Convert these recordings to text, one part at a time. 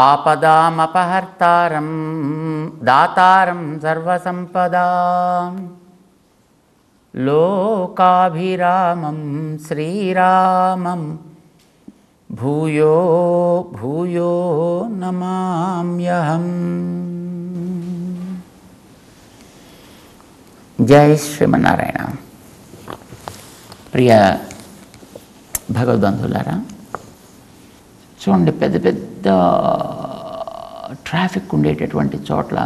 ఆపదామపహర్తారం దాతారం సర్వసంపదాం లోకాభిరామం శ్రీరామం భూయో భూయో నమామ్యహం. జై శ్రీమన్నారాయణ. ప్రియ భగవద్బంధువులారా, చూడండి, పెద్ద పెద్ద ట్రాఫిక్ ఉండేటటువంటి చోట్ల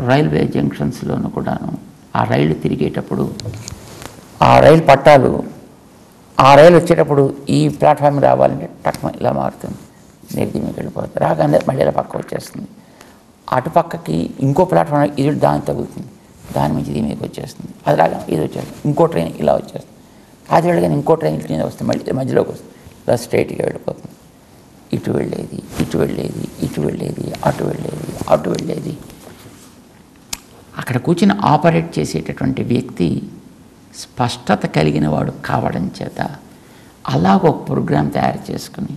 రైల్వే జంక్షన్స్లోనూ కూడాను ఆ రైలు తిరిగేటప్పుడు ఆ రైలు పట్టాలు, ఆ రైలు వచ్చేటప్పుడు ఈ ప్లాట్ఫామ్ రావాలంటే టక్మ ఇలా మారుతుంది, నెగిటివ్ మీకు వెళ్ళిపోతుంది, రాగానే మళ్ళీ ఇలా పక్క వచ్చేస్తుంది. అటుపక్కకి ఇంకో ప్లాట్ఫామ్ ఇది దాని తగులుతుంది, దాని నుంచి ఇది మీకు వచ్చేస్తుంది, అది రాగా ఇది వచ్చేస్తుంది, ఇంకో ట్రైన్ ఇలా వచ్చేస్తుంది, అది వెళ్ళగానే ఇంకో ట్రైన్ ఇటు వస్తుంది, మళ్ళీ మధ్యలోకి వస్తుంది, ఇలా స్ట్రైట్గా వెళ్ళిపోతుంది. ఇటు వెళ్ళేది, ఇటు వెళ్ళేది, ఇటు వెళ్ళేది, అటు వెళ్ళేది, అటు వెళ్ళేది. అక్కడ కూర్చుని ఆపరేట్ చేసేటటువంటి వ్యక్తి స్పష్టత కలిగిన వాడు కావడం చేత అలాగ ఒక ప్రోగ్రాం తయారు చేసుకుని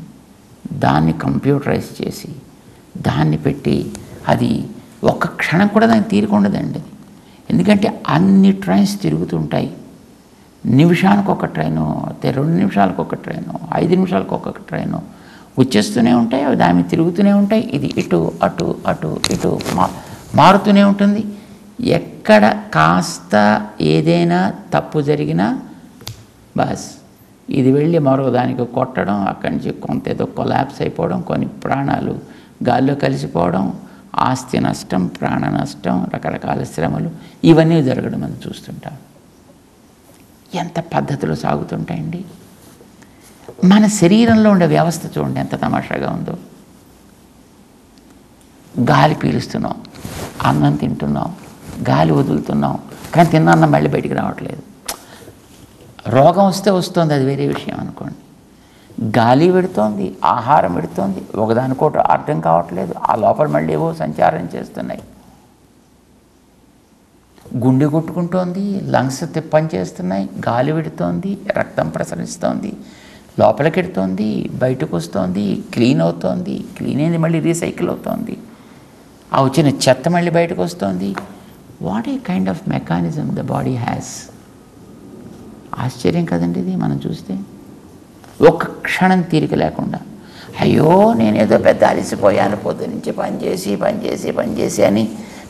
దాన్ని కంప్యూటరైజ్ చేసి దాన్ని పెట్టి అది ఒక్క క్షణం కూడా దానికి తీరికుండదండి. ఎందుకంటే అన్ని ట్రైన్స్ తిరుగుతుంటాయి. నిమిషానికి ఒక ట్రైను, 2 నిమిషాలకు ఒక ట్రైను, 5 నిమిషాలకు ఒక్కొక్క ట్రైను వచ్చేస్తూనే ఉంటాయి, అవి దాని తిరుగుతూనే ఉంటాయి. ఇది ఇటు అటు అటు ఇటు మారుతూనే ఉంటుంది. ఎక్కడ కాస్త ఏదైనా తప్పు జరిగినా బస్ ఇది వెళ్ళి మరో దానికి కొట్టడం, అక్కడి నుంచి కొంత ఏదో కొలాప్స్ అయిపోవడం, కొన్ని ప్రాణాలు గాల్లో కలిసిపోవడం, ఆస్తి నష్టం, ప్రాణ నష్టం, రకరకాల శ్రమలు ఇవన్నీ జరగడం మనం చూస్తుంటాం. ఎంత పద్ధతిలో సాగుతుంటాయండి. మన శరీరంలో ఉండే వ్యవస్థ చూడండి ఎంత తమాషాగా ఉందో. గాలి పీలుస్తున్నాం, అన్నం తింటున్నాం, గాలి వదులుతున్నాం, కానీ తిన్న అన్నం మళ్ళీ బయటికి రావట్లేదు. రోగం వస్తే వస్తుంది, అది వేరే విషయం అనుకోండి. గాలి పెడుతోంది, ఆహారం పెడుతోంది, ఒకదానికోటి అర్థం కావట్లేదు, ఆ లోపల మళ్ళీ ఏవో సంచారం చేస్తున్నాయి. గుండె కొట్టుకుంటోంది, లంగ్స్ పనిచేస్తున్నాయి, గాలి పెడుతోంది, రక్తం ప్రసరిస్తోంది, లోపలికి వెడుతోంది, బయటకు వస్తోంది, క్లీన్ అవుతోంది, క్లీన్ అయింది మళ్ళీ రీసైకిల్ అవుతోంది, ఆ వచ్చిన చెత్త మళ్ళీ బయటకు వస్తోంది. What a kind of mechanism the body has. ఆశ్చర్యం కదండి ఇది మనం చూస్తే. ఒక్క క్షణం తీరిక లేకుండా, అయ్యో నేనేదో పెద్ద అలసిపోయాను, పొద్దు నుంచి పని చేసి అని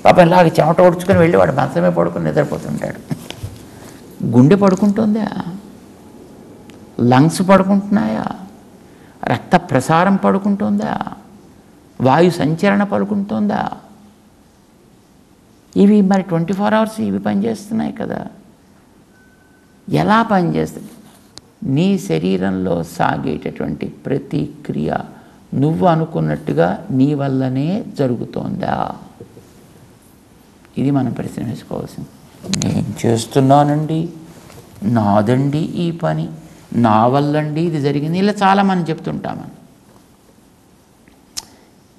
పాపం ఇలాగ చెమట ఓడ్చుకొని వెళ్ళి వాడు మంచమే పడుకొని నిద్రపోతుంటాడు. గుండె పడుకుంటుందా? లంగ్స్ పడుకుంటున్నాయా? రక్త ప్రసారం పడుకుంటుందా? వాయు సంచరణ పడుకుంటుందా? ఇవి మరి 24 అవర్స్ ఇవి పనిచేస్తున్నాయి కదా. ఎలా పనిచేస్తుంది? నీ శరీరంలో సాగేటటువంటి ప్రతి క్రియ నువ్వు అనుకున్నట్టుగా నీ వల్లనే జరుగుతోందా? ఇది మనం ప్రశ్న వేసుకోవాల్సింది. నేను చేస్తున్నానండి, నాదండి ఈ పని, నా వల్లండి ఇది జరిగింది, ఇలా చాలా మనం చెప్తుంటామని.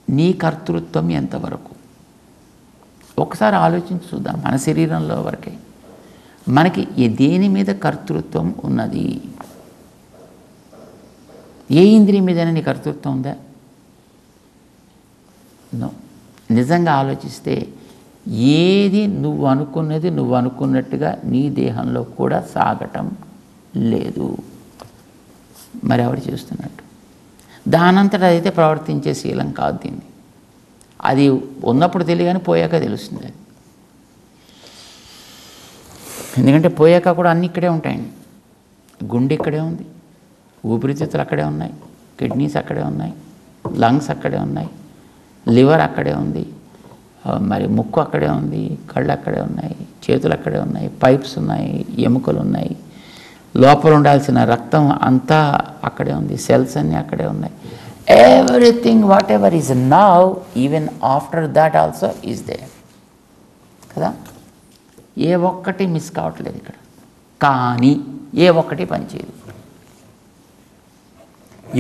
నీ కర్తృత్వం ఎంతవరకు ఒకసారి ఆలోచించి చూద్దాం. మన శరీరంలో వరకే మనకి దేని మీద కర్తృత్వం ఉన్నది? ఏ ఇంద్రియం మీదైనా నీ కర్తృత్వం ఉందా? నో. నిజంగా ఆలోచిస్తే ఏది నువ్వు అనుకున్నది నువ్వు అనుకున్నట్టుగా నీ దేహంలో కూడా సాగటం లేదు. మరి ఎవరు చేస్తున్నట్టు? దానంతట అయితే ప్రవర్తించే శీలం కాదు దీన్ని. అది ఉన్నప్పుడు తెలియగానే పోయాక తెలుస్తుంది అది. ఎందుకంటే పోయాక కూడా అన్నీ ఇక్కడే ఉంటాయండి. గుండె ఇక్కడే ఉంది, ఊపిరితిత్తులు అక్కడే ఉన్నాయి, కిడ్నీస్ అక్కడే ఉన్నాయి, లంగ్స్ అక్కడే ఉన్నాయి, లివర్ అక్కడే ఉంది, మరి ముక్కు అక్కడే ఉంది, కళ్ళు అక్కడే ఉన్నాయి, చేతులు అక్కడే ఉన్నాయి, పైప్స్ ఉన్నాయి, ఎముకలు ఉన్నాయి, లోపల ఉండాల్సిన రక్తం అంతా అక్కడే ఉంది, సెల్స్ అన్నీ అక్కడే ఉన్నాయి. Everything whatever is now even after that also is there కదా. ఏ ఒక్కటి మిస్ కావట్లేదు ఇక్కడ, కానీ ఏ ఒక్కటి పనిచేయదు.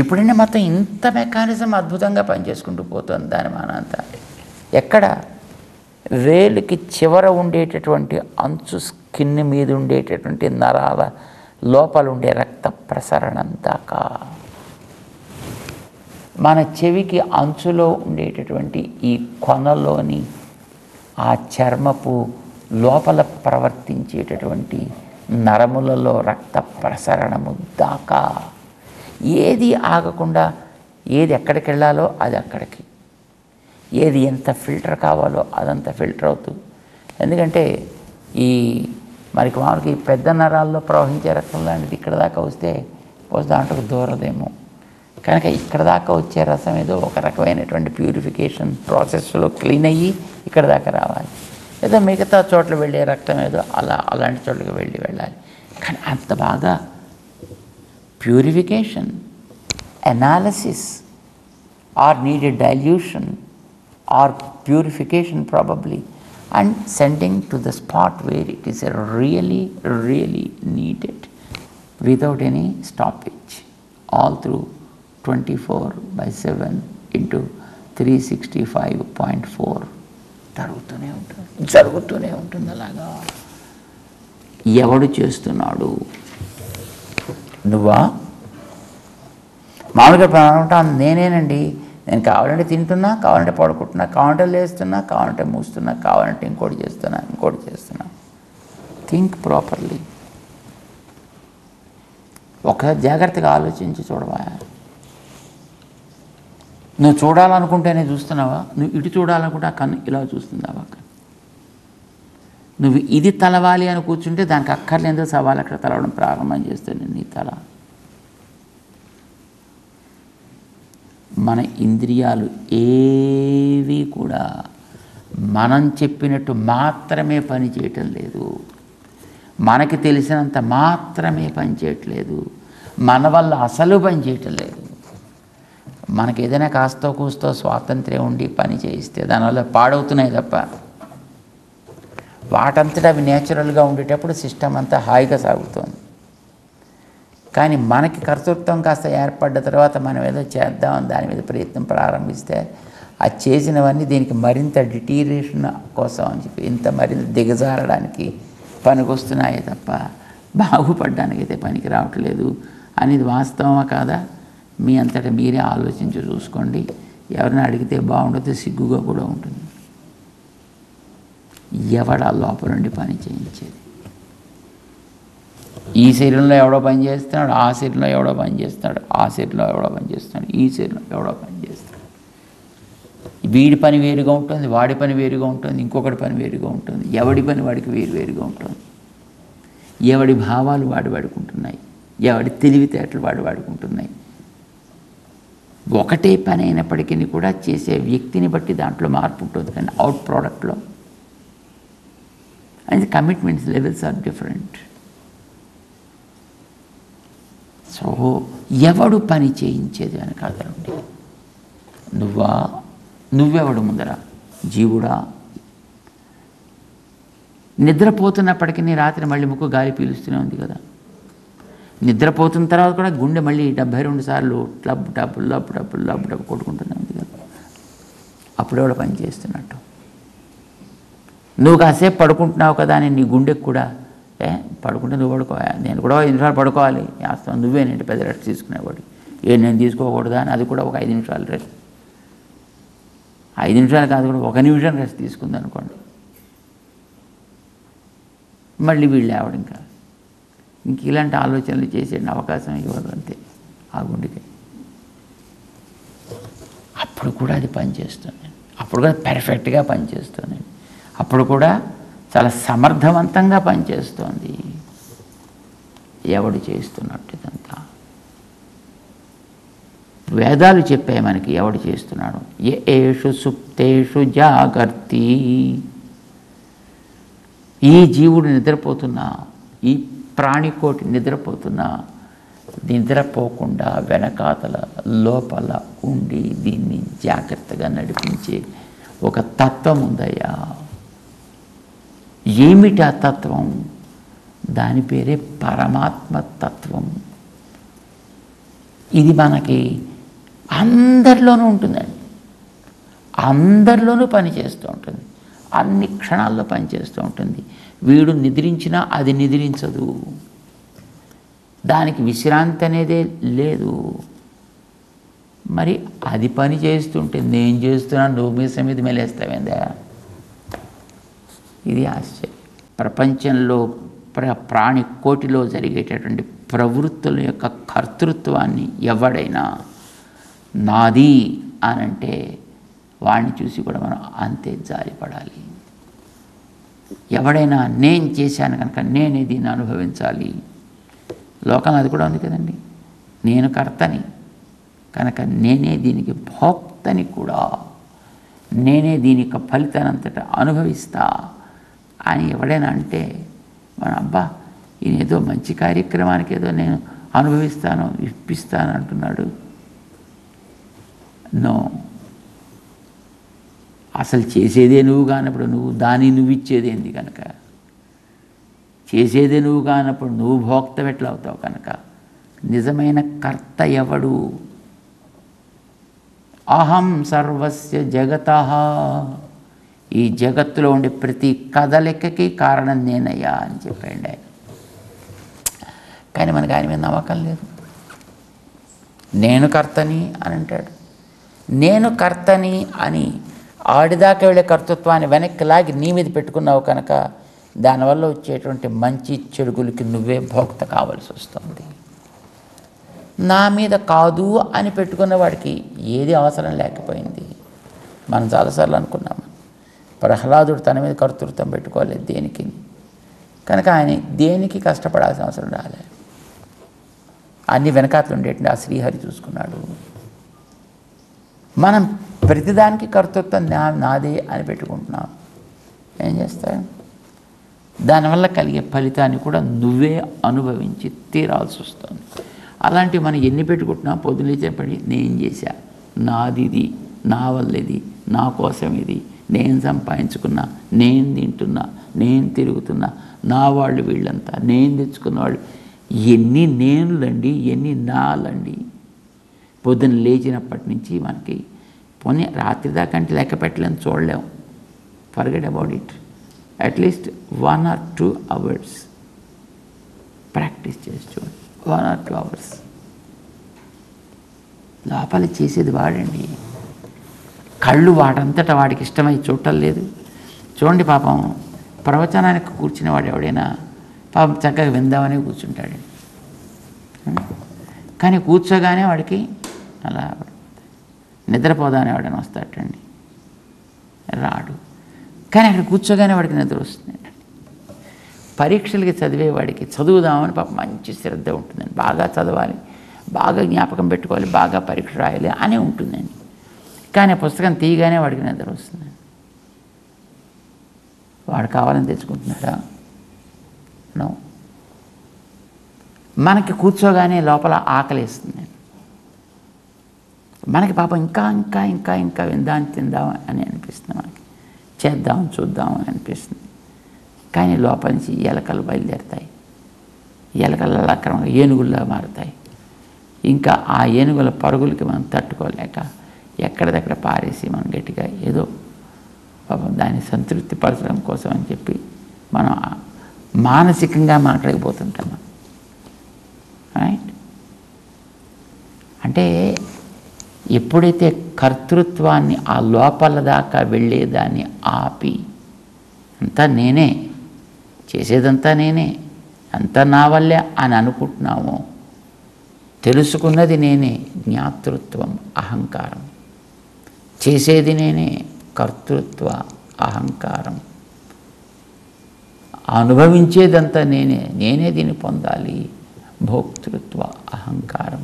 ఇప్పుడైనా మొత్తం ఇంత మెకానిజం అద్భుతంగా పనిచేసుకుంటూ పోతుంది దాని మానంతా. ఎక్కడ వేలుకి చివర ఉండేటటువంటి అంచు స్కిన్ మీద ఉండేటటువంటి నరాల లోపల ఉండే రక్త ప్రసరణ దాకా మన చెవికి అంచులో ఉండేటటువంటి ఈ కొనలోని ఆ చర్మపు లోపల ప్రవర్తించేటటువంటి నరములలో రక్త ప్రసరణము దాకా ఏది ఆగకుండా ఏది ఎక్కడికి వెళ్ళాలో అది అక్కడికి, ఏది ఎంత ఫిల్టర్ కావాలో అదంతా ఫిల్టర్ అవుతుంది. ఎందుకంటే ఈ మనకి మామూలుగా ఈ పెద్ద నరాల్లో ప్రవహించే రక్తం లాంటిది ఇక్కడ దాకా వస్తే దాంట్లో దూరదేమో, కనుక ఇక్కడ దాకా వచ్చే రసం ఏదో ఒక రకమైనటువంటి ప్యూరిఫికేషన్ ప్రాసెస్లో క్లీన్ అయ్యి ఇక్కడ దాకా రావాలి. ఏదో మిగతా చోట్ల వెళ్ళే రక్తం ఏదో అలాంటి చోట్లకి వెళ్ళాలి. కానీ అంత బాగా purification, analysis are needed dilution or purification probably, and sending to the spot where it is really needed without any stoppage, all through 24/7 into 365.4 జరుగుతూనే ఉంటుంది. అలాగా ఎవడు చేస్తున్నాడు? నువ్వా? మామూలుగా అనుకుంటాను నేనేనండి, నేను కావాలంటే తింటున్నా, కావాలంటే పడుకుంటున్నా, కావాలంటే లేస్తున్నా, కావాలంటే మూస్తున్నా, కావాలంటే ఇంకోటి చేస్తున్నా. Think properly. ఒకసారి జాగ్రత్తగా ఆలోచించి చూడవా. నువ్వు చూడాలనుకుంటేనే చూస్తున్నావా? నువ్వు ఇటు చూడాలనుకుంటే కన్ను ఇలా చూస్తున్నావా? నువ్వు ఇది తలవాలి అని కూర్చుంటే దానికి అక్కర్లేదో సవాలు అక్కడ తలవడం ప్రారంభం చేస్తుంది నీ తల. మన ఇంద్రియాలు ఏవి కూడా మనం చెప్పినట్టు మాత్రమే పని చేయటం లేదు, మనకి తెలిసినంత మాత్రమే పని చేయట్లేదు, మన వల్ల అసలు పని చేయటం లేదు. మనకి ఏదైనా కాస్తో కూస్తో స్వాతంత్ర్యం ఉండి పని చేయిస్తే దానివల్ల పాడవుతున్నాయి తప్ప, వాటంతటా అవి నేచురల్గా ఉండేటప్పుడు సిస్టమ్ అంతా హాయిగా సాగుతుంది. కానీ మనకి కర్తృత్వం కాస్త ఏర్పడ్డ తర్వాత మనం ఏదో చేద్దామని దాని మీద ప్రయత్నం ప్రారంభిస్తే అది చేసినవన్నీ దీనికి మరింత డిటీరియేషన్ కోసం అని చెప్పి మరింత దిగజారడానికి పనికొస్తున్నాయే తప్ప బాగుపడడానికైతే పనికి రావట్లేదు అనేది వాస్తవమా కాదా? మీ అంతటా మీరే ఆలోచించి చూసుకోండి. ఎవరిని అడిగితే బాగుండదు, సిగ్గుగా కూడా ఉంటుంది. ఎవడ లోపల నుండి పని చేయించేది? ఈ శరీరంలో ఎవడో పని చేస్తున్నాడు, ఆ శరీరంలో ఎవడో పని చేస్తున్నాడు, ఆ శరీరంలో ఎవడో పని చేస్తున్నాడు, ఈ శరీరంలో ఎవడో పని చేస్తున్నాడు. వీడి పని వేరుగా ఉంటుంది, వాడి పని వేరుగా ఉంటుంది, ఇంకొకటి పని వేరుగా ఉంటుంది, ఎవడి పని వాడికి వేరుగా ఉంటుంది. ఎవడి భావాలు వాడుకుంటున్నాయి, ఎవడి తెలివితేటలు వాడుకుంటున్నాయి. ఒకటే పని అయినప్పటికీ కూడా చేసే వ్యక్తిని బట్టి దాంట్లో మార్పు ఉంటుంది. కానీ అవుట్ ప్రోడక్ట్లో and commitments levels are different. So ఎవడు పని చేయించేది అని కాదండి. నువ్వెవడు ముందర? జీవుడా? నిద్రపోతున్నప్పటికీ రాత్రి మళ్ళీ ముక్కు గాలి పీలుస్తూనే ఉంది కదా. నిద్రపోతున్న తర్వాత కూడా గుండె మళ్ళీ 72 సార్లు లబ్ డబ్బు కొట్టుకుంటూనే ఉంది కదా. అప్పుడెవడ పని చేస్తున్నట్టు? నువ్వు కాసేపు పడుకుంటున్నావు కదా అని నీ గుండెకు కూడా పడుకుంటే నువ్వు పడుకోవాలి, నేను కూడా 5 నిమిషాలు పడుకోవాలి, వాస్తవం నువ్వేనంటే పెద్ద రెస్ట్ తీసుకునేవాడు. నేను తీసుకోకూడదా అని అది కూడా ఒక 5 నిమిషాలు రెస్ట్, 5 నిమిషాలు కాదు కూడా 1 నిమిషం రెస్ట్ తీసుకుంది అనుకోండి, మళ్ళీ వీళ్ళు లేవడం ఇంక ఇలాంటి ఆలోచనలు చేసే అవకాశం ఇవ్వదు అంతే ఆ గుండెకి. అప్పుడు కూడా అది పనిచేస్తుంది, అప్పుడు కూడా పెర్ఫెక్ట్గా పనిచేస్తుంది, అప్పుడు కూడా చాలా సమర్థవంతంగా పనిచేస్తోంది. ఎవడు చేస్తున్నట్టు ఇదంతా? వేదాలు చెప్పాయి మనకి ఎవడు చేస్తున్నాడు. ఏషు సుప్తేషు జాగర్తి. ఈ జీవుడు నిద్రపోతున్నా, ఈ ప్రాణికోటి నిద్రపోతున్నా, నిద్రపోకుండా వెనకాతల లోపల ఉండి దీన్ని జాగ్రత్తగా నడిపించే ఒక తత్వం ఉందయ్యా. ఏమిటి ఆ తత్వం? దాని పేరే పరమాత్మ తత్వం. ఇది మనకి అందరిలోనూ ఉంటుందండి, అందరిలోనూ పనిచేస్తూ ఉంటుంది, అన్ని క్షణాల్లో పనిచేస్తూ ఉంటుంది. వీడు నిద్రించినా అది నిద్రించదు, దానికి విశ్రాంతి అనేదే లేదు. మరి అది పని చేస్తుంటే నేను చేస్తున్నాను, నువ్వు మీద మెలేస్తావేందా? ఇది ఆశ్చర్యం. ప్రపంచంలో ప్రాణి కోటిలో జరిగేటటువంటి ప్రవృత్తుల యొక్క కర్తృత్వాన్ని ఎవడైనా నాది అనంటే వాడిని చూసి కూడా మనం అంతే జారిపడాలి. ఎవడైనా నేను చేశాను కనుక నేనే దీన్ని అనుభవించాలి. లోకంలో అది కూడా ఉంది కదండి, నేను కర్తని కనుక నేనే దీనికి భోక్తని కూడా, నేనే దీని యొక్క ఫలితానంతటా అనుభవిస్తా అని ఎవడైనా అంటే మన అబ్బా ఈయన ఏదో మంచి కార్యక్రమానికి ఏదో నేను అనుభవిస్తాను ఇప్పిస్తాను అంటున్నాడు. నో, అసలు చేసేదే నువ్వు కానప్పుడు నువ్వు ఇచ్చేదేంది కనుక, చేసేదే నువ్వు కానప్పుడు నువ్వు భోక్త ఎట్లా అవుతావు కనుక నిజమైన కర్త ఎవడు? అహం సర్వస్య జగతః, ఈ జగత్తులో ఉండే ప్రతి కదలికకి కారణం నేనయ్యా అని చెప్పాడు ఆయన. కానీ మనకు ఆయన మీద నమ్మకం లేదు. నేను కర్తని అని అంటాడు. నేను కర్తని అని ఆడిదాకా వెళ్ళే కర్తృత్వాన్ని వెనక్కి లాగి నీ మీద పెట్టుకున్నావు కనుక దానివల్ల వచ్చేటువంటి మంచి చెడుగులకి నువ్వే భోక్త కావాల్సి వస్తుంది. నా మీద కాదు అని పెట్టుకున్న వాడికి ఏది అవసరం లేకపోయింది. మనం చాలాసార్లు అనుకున్నాము, ప్రహ్లాదుడు తన మీద కర్తృత్వం పెట్టుకోలేదు దేనికి, కనుక ఆయన దేనికి కష్టపడాల్సిన అవసరం రాలే. అన్ని వెనకాతలు ఉండేటువంటి ఆ శ్రీహరి చూసుకున్నాడు. మనం ప్రతిదానికి కర్తృత్వం నాదే అని పెట్టుకుంటున్నాం. ఏం చేస్తాడు? దానివల్ల కలిగే ఫలితాన్ని కూడా నువ్వే అనుభవించి తీరాల్సి వస్తుంది. అలాంటివి మనం ఎన్ని పెట్టుకుంటున్నా పొద్దులేచేపడి నేను చేశా, నాది ఇది, నా వల్ల ఇది, నా కోసం ఇది, నేను సంపాదించుకున్నా, నేను తింటున్నా, నేను తిరుగుతున్నా, నా వాళ్ళు వీళ్ళంతా, నేను తెచ్చుకున్న వాళ్ళు, ఎన్ని నేనులండి, ఎన్ని నాలండి. పొద్దున్న లేచినప్పటి నుంచి మనకి పోనీ రాత్రి దాకా అంటే లెక్క పెట్టలేని చూడలేము. Forget about it. At least 1 or 2 hours practice చేసి చూడండి. 1 or 2 hours లోపల చేసేది వాడండి. కళ్ళు వాడంతటా వాడికి ఇష్టమై చూడటం లేదు. చూడండి, పాపం ప్రవచనానికి కూర్చునే వాడు ఎవడైనా పాపం చక్కగా విందామని కూర్చుంటాడు. కానీ కూర్చోగానే వాడికి అలా నిద్రపోదామని ఎవడైనా వస్తాడండి, రాడు. కానీ అక్కడ కూర్చోగానే వాడికి నిద్ర వస్తుంది. పరీక్షలకి చదివేవాడికి చదువుదామని పాపం మంచి శ్రద్ధ ఉంటుందండి. బాగా చదవాలి, బాగా జ్ఞాపకం పెట్టుకోవాలి, బాగా పరీక్ష రాయాలి అని ఉంటుందండి. కానీ పుస్తకం తీయగానే వాడికి నిద్ర వస్తుందండి. వాడు కావాలని తెచ్చుకుంటున్నాడా? నో. మనకి కూర్చోగానే లోపల ఆకలిస్తుంది. మనకి పాపం ఇంకా ఇంకా ఇంకా ఇంకా విందాం తిందాం అని అనిపిస్తుంది, మనకి చేద్దాం చూద్దాం అని అనిపిస్తుంది. కానీ లోపల నుంచి ఎలకలు బయలుదేరుతాయి. ఎలకలు అక్రమంగా ఏనుగుల్లా మారుతాయి. ఇంకా ఆ ఏనుగుల పరుగులకి మనం తట్టుకోలేక ఎక్కడిదక్కడ పారేసి మనం గట్టిగా ఏదో పాపం దాన్ని సంతృప్తి పరచడం కోసం అని చెప్పి మనం మానసికంగా మాట్లాడకపోతుంటాం. రైట్? అంటే ఎప్పుడైతే కర్తృత్వాన్ని ఆ లోపల దాకా వెళ్ళేదాన్ని ఆపి అంతా నేనే చేసేదంతా నేనే, అంతా నా వల్లే అని అనుకుంటున్నామో, తెలుసుకున్నది నేనే జ్ఞాతృత్వం అహంకారం, చేసేది నేనే కర్తృత్వ అహంకారం, అనుభవించేదంతా నేనే, నేనే దీన్ని పొందాలి భోక్తృత్వ అహంకారం.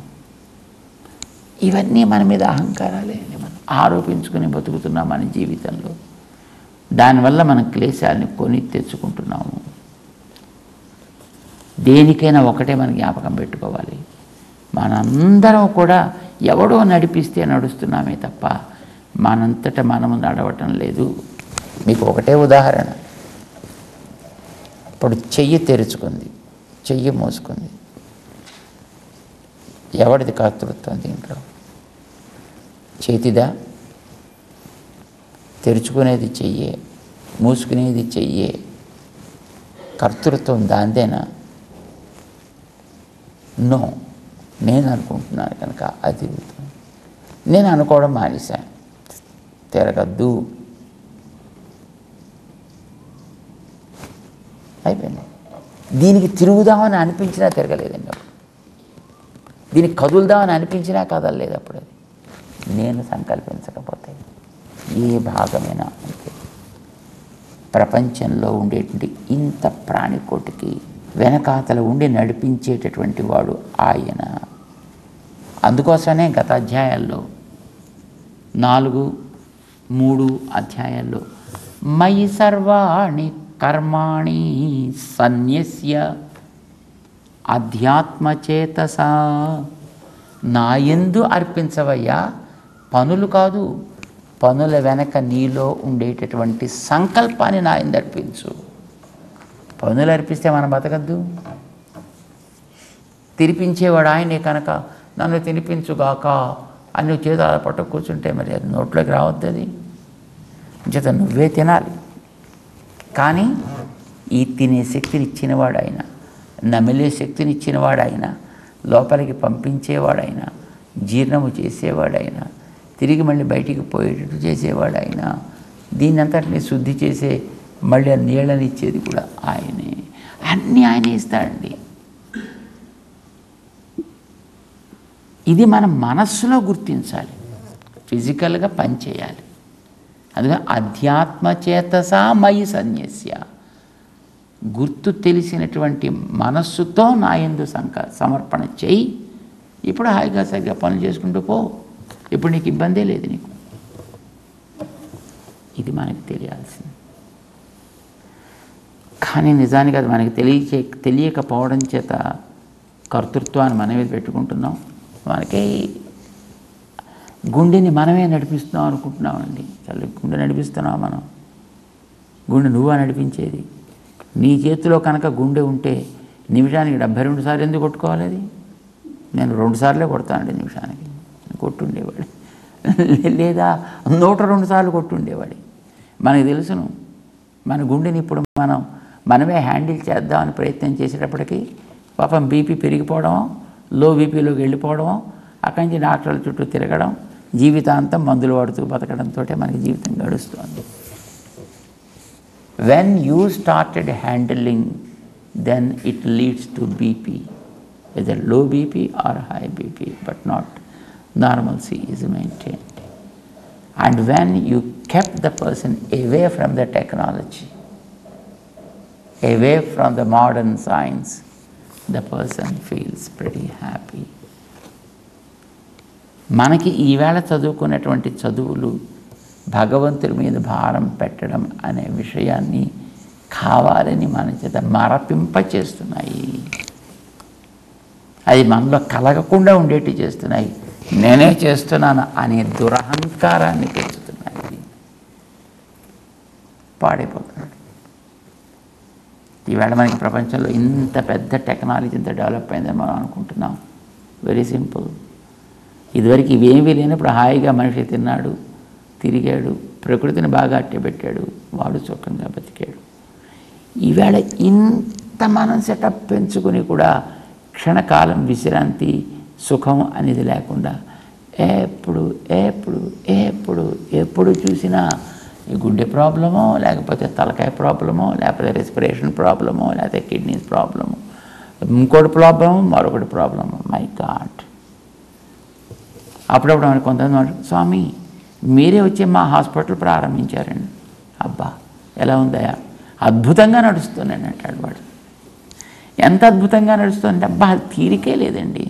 ఇవన్నీ మన మీద అహంకారాలే మనం ఆరోపించుకుని బతుకుతున్నాం మన జీవితంలో. దానివల్ల మనం క్లేశాలని కొని తెచ్చుకుంటున్నాము. దేనికైనా ఒకటే మనం జ్ఞాపకం పెట్టుకోవాలి, మనందరం కూడా ఎవడో నడిపిస్తే నడుస్తున్నామే తప్ప మనంతటా మనము నడవటం లేదు. మీకు ఒకటే ఉదాహరణ. ఇప్పుడు చెయ్యి తెరుచుకుంది, చెయ్యి మూసుకుంది. ఎవడిది కర్తృత్వం దీంట్లో? చేతిదా? తెరుచుకునేది చెయ్యే, మూసుకునేది చెయ్యే. కర్తృత్వం దాందేనా? నో. నేను అనుకుంటున్నాను కనుక అది. నేను అనుకోవడం మానేశాను, తిరగద్దు, అయిపోయింది. దీనికి తిరుగుదామని అనిపించినా తిరగలేదండి అప్పుడు, దీనికి కదులుదామని అనిపించినా కదలలేదు అప్పుడు. అది నేను సంకల్పించకపోతే ఏ భాగమైనా అంతే. ప్రపంచంలో ఉండేటువంటి ఇంత ప్రాణికోటికి వెనకాతల ఉండి నడిపించేటటువంటి వాడు ఆయన. అందుకోసమే గత అధ్యాయాల్లో 4-3 అధ్యాయాల్లో మయి సర్వాణి కర్మాణి సన్యస్య అధ్యాత్మచేతసా, నా యందు అర్పించవయ్యా, పనులు కాదు, పనుల వెనక నీలో ఉండేటటువంటి సంకల్పాన్ని నా యందు అర్పించు. పనులు అర్పిస్తే మనం బతకద్దు. తినిపించేవాడు ఆయనే కనుక నన్ను తినిపించుగాక అని నువ్వు చేతుల పట్టు కూర్చుంటే మరి అది నోట్లోకి రావద్దు. అది చేత నువ్వే తినాలి. కానీ ఈ తినే శక్తిని ఇచ్చినవాడు ఆయన, నమిలే శక్తిని ఇచ్చినవాడు ఆయన, లోపలికి పంపించేవాడు ఆయన, జీర్ణము చేసేవాడు ఆయన, తిరిగి మళ్ళీ బయటికి పోయేటట్టు చేసేవాడు ఆయన, దీన్ని అంతటిని శుద్ధి చేసే మళ్ళీ ఆ నీళ్ళని ఇచ్చేది కూడా ఆయనే. అన్నీ ఆయనే ఇస్తాడండి. ఇది మనం మనస్సులో గుర్తించాలి, ఫిజికల్గా పనిచేయాలి. అందుకని అధ్యాత్మచేతసా మయి సన్యస్య, గుర్తు తెలిసినటువంటి మనస్సుతో నా యందు సమర్పణ చేయి. ఇప్పుడు హాయిగా సరిగ్గా పనులు చేసుకుంటూ పో, ఇప్పుడు నీకు ఇబ్బందే లేదు నీకు. ఇది మనకి తెలియాల్సింది. కానీ నిజానికి అది మనకి తెలియకపోవడం చేత కర్తృత్వాన్ని మనమే పెట్టుకుంటున్నాం. మనకే గుండెని మనమే నడిపిస్తున్నాం అనుకుంటున్నామండి. చల్లి గుండె నడిపిస్తున్నాం మనం. గుండె నువ్వా నడిపించేది? నీ చేతిలో కనుక గుండె ఉంటే నిమిషానికి 72 సార్లు ఎందుకు కొట్టుకోవాలి? అది నేను 2 సార్లే కొడతానండి నిమిషానికి, కొట్టుండేవాడు. లేదా 102 సార్లు కొట్టుండేవాడు. మనకు తెలుసును మన గుండెని ఇప్పుడు మనమే హ్యాండిల్ చేద్దామని ప్రయత్నం చేసేటప్పటికీ పాపం బీపీ పెరిగిపోవడమో, లో బీపీలోకి వెళ్ళిపోవడమో, అక్కడి నుంచి డాక్టర్ల చుట్టూ తిరగడం, జీవితాంతం మందులు వాడుతూ బతకడంతో మనకి జీవితం గడుస్తుంది. When you started handling, then it leads to BP, whether low BP or high BP, but not normalcy is maintained. And when you kept the person away from the technology, away from the modern science, the person feels pretty happy. మనకి ఈవేళ చదువుకున్నటువంటి చదువులు భగవంతుడి మీద భారం పెట్టడం అనే విషయాన్ని కావాలని మన చేత మరపింపచేస్తున్నాయి. అది మనలో కలగకుండా ఉండేటి చేస్తున్నాయి. నేనే చేస్తున్నాను అనే దురహంకారాన్ని పెంచుతున్నాయి. పాడైపోతున్నాడు. ఈవేళ మనకి ప్రపంచంలో ఇంత పెద్ద టెక్నాలజీ ఇంత డెవలప్ అయిందని మనం అనుకుంటున్నాం. Very simple. ఇదివరకు ఇవేమీ లేనప్పుడు హాయిగా మనిషి తిన్నాడు, తిరిగాడు, ప్రకృతిని బాగా అట్టబెట్టాడు, వాడు సుఖంగా బతికాడు. ఈవేళ ఇంత మనం సెటప్ పెంచుకుని కూడా క్షణకాలం విశ్రాంతి, సుఖం అనేది లేకుండా ఎప్పుడు ఎప్పుడు ఎప్పుడు ఎప్పుడు చూసినా ఈ గుండె ప్రాబ్లమో, లేకపోతే తలకాయ ప్రాబ్లమో, లేకపోతే రెస్పిరేషన్ ప్రాబ్లమో, లేకపోతే కిడ్నీస్ ప్రాబ్లమో, ఇంకోటి ప్రాబ్లము, మరొకటి ప్రాబ్లము. My God. అప్పుడప్పుడు మనకు కొంతమంది స్వామి మీరే వచ్చి మా హాస్పిటల్ ప్రారంభించారండి. అబ్బా ఎలా ఉందయా, అద్భుతంగా నడుస్తుందండి అంటాడు వాడు. ఎంత అద్భుతంగా నడుస్తుందంటే అబ్బా తీరికే లేదండి.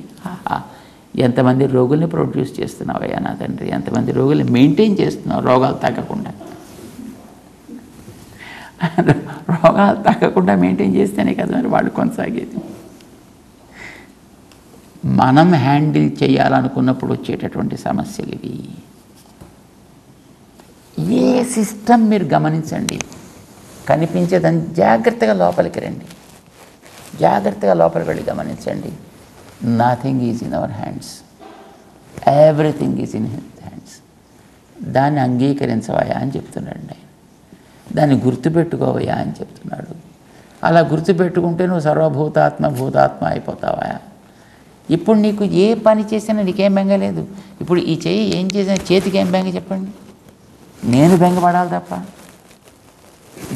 ఎంతమంది రోగుల్ని ప్రొడ్యూస్ చేస్తున్నావయ్యా నా తండ్రి, ఎంతమంది రోగుల్ని మెయింటైన్ చేస్తున్నావు రోగాలు తగ్గకుండా. రోగాలు తగ్గకుండా మెయింటైన్ చేస్తేనే కదా మరి వాళ్ళు కొనసాగేది. మనం హ్యాండిల్ చేయాలనుకున్నప్పుడు వచ్చేటటువంటి సమస్యలు ఇవి. ఏ సిస్టమ్ మీరు గమనించండి, కనిపించేదని జాగ్రత్తగా లోపలికి రండి, జాగ్రత్తగా లోపలికి వెళ్ళి గమనించండి. Nothing is in our hands, everything is in his hands. దాన్ని అంగీకరించవయా అని చెప్తున్నాడు ఆయన. దాన్ని గుర్తుపెట్టుకోవయా అని చెప్తున్నాడు. అలా గుర్తుపెట్టుకుంటే నువ్వు సర్వభూతాత్మ భూతాత్మ అయిపోతావా. ఇప్పుడు నీకు ఏ పని చేసినా నీకేం బెంగ లేదు. ఇప్పుడు ఈ చెయ్యి ఏం చేసినా చేతికి ఏం బెంగ చెప్పండి? నేను బెంగపడాలి తప్ప.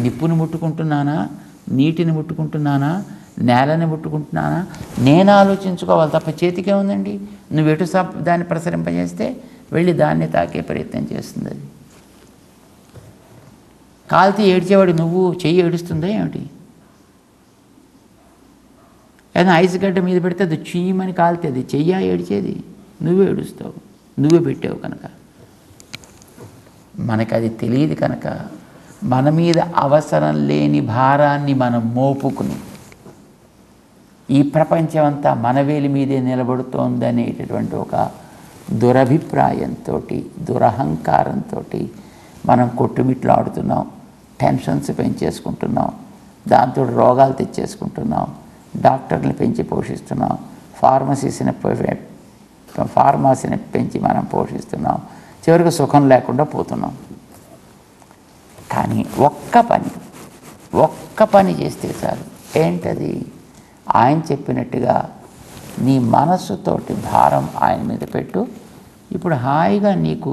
నిప్పుని ముట్టుకుంటున్నానా, నీటిని ముట్టుకుంటున్నానా, నేలని ముట్టుకుంటున్నానా, నేను ఆలోచించుకోవాలి తప్ప చేతికే ఉందండి. నువ్వు ఎటు దాన్ని ప్రసరింపజేస్తే వెళ్ళి దాన్ని తాకే ప్రయత్నం చేస్తుంది అది. కాల్తీ ఏడ్చేవాడు నువ్వు, చెయ్యి ఏడుస్తుందా ఏమిటి? ఏదైనా ఐస్ గడ్డ మీద పెడితే అది చీమని కాలుతుంది, చెయ్యా ఏడ్చేది? నువ్వే ఏడుస్తావు, నువ్వే పెట్టావు కనుక. మనకు అది తెలియదు కనుక మన మీద అవసరం లేని భారాన్ని మనం మోపుకుని ఈ ప్రపంచం అంతా మన వేలి మీదే నిలబడుతోందనేటటువంటి ఒక దురభిప్రాయంతో, దురహంకారంతో మనం కొట్టుమిట్లాడుతున్నాం, టెన్షన్స్ పెంచేసుకుంటున్నాం, దాంతో రోగాలు తెచ్చేసుకుంటున్నాం, డాక్టర్ని పెంచి పోషిస్తున్నాం, ఫార్మసీని పెంచి మనం పోషిస్తున్నాం, చివరికి సుఖం లేకుండా పోతున్నాం. కానీ ఒక్క పని చేస్తే చాలు. ఏంటది? ఆయన చెప్పినట్టుగా నీ మనస్సుతోటి భారం ఆయన మీద పెట్టు. ఇప్పుడు హాయిగా నీకు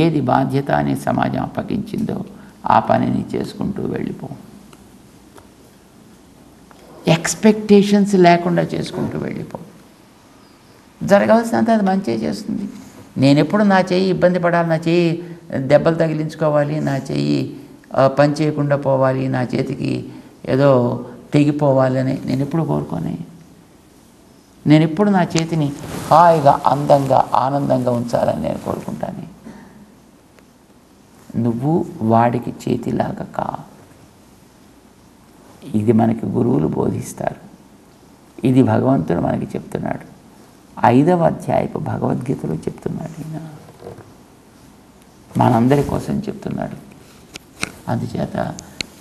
ఏది బాధ్యత అని సమాజం అప్పగించిందో ఆ పనిని చేసుకుంటూ వెళ్ళిపో. ఎక్స్పెక్టేషన్స్ లేకుండా చేసుకుంటూ వెళ్ళిపో. జరగవలసినంత అది మంచిగా చేస్తుంది. నేను ఎప్పుడు నా చెయ్యి ఇబ్బంది పడాలి, నా చెయ్యి దెబ్బలు తగిలించుకోవాలి, నా చెయ్యి పని చేయకుండా పోవాలి, నా చేతికి ఏదో తెగిపోవాలని నేను ఎప్పుడు కోరుకోనే. నేను ఎప్పుడు నా చేతిని హాయిగా, అందంగా, ఆనందంగా ఉంచాలని నేను కోరుకుంటాను. నువ్వు వాడికి చేతిలాగా కా. ఇది మనకి గురువులు బోధిస్తారు. ఇది భగవంతుడు మనకి చెప్తున్నాడు. 5వ అధ్యాయపు భగవద్గీతలో చెప్తున్నాడు. ఈయన మనందరి కోసం చెప్తున్నాడు. అందుచేత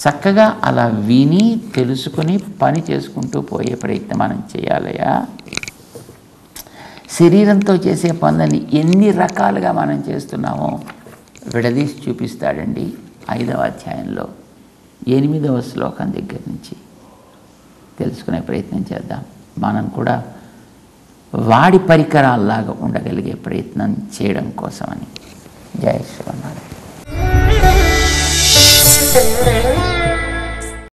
చక్కగా అలా విని తెలుసుకుని పని చేసుకుంటూ పోయే ప్రయత్నం మనం చేయాలయా. శరీరంతో చేసే పనులని ఎన్ని రకాలుగా మనం చేస్తున్నామో విడదీసి చూపిస్తాడండి 5వ అధ్యాయంలో 8వ శ్లోకం దగ్గర నుంచి. తెలుసుకునే ప్రయత్నం చేద్దాం. మనం కూడా వాడి పరికరాల్లాగా ఉండగలిగే ప్రయత్నం చేయడం కోసమని. జై శ్రీమన్నారాయణ.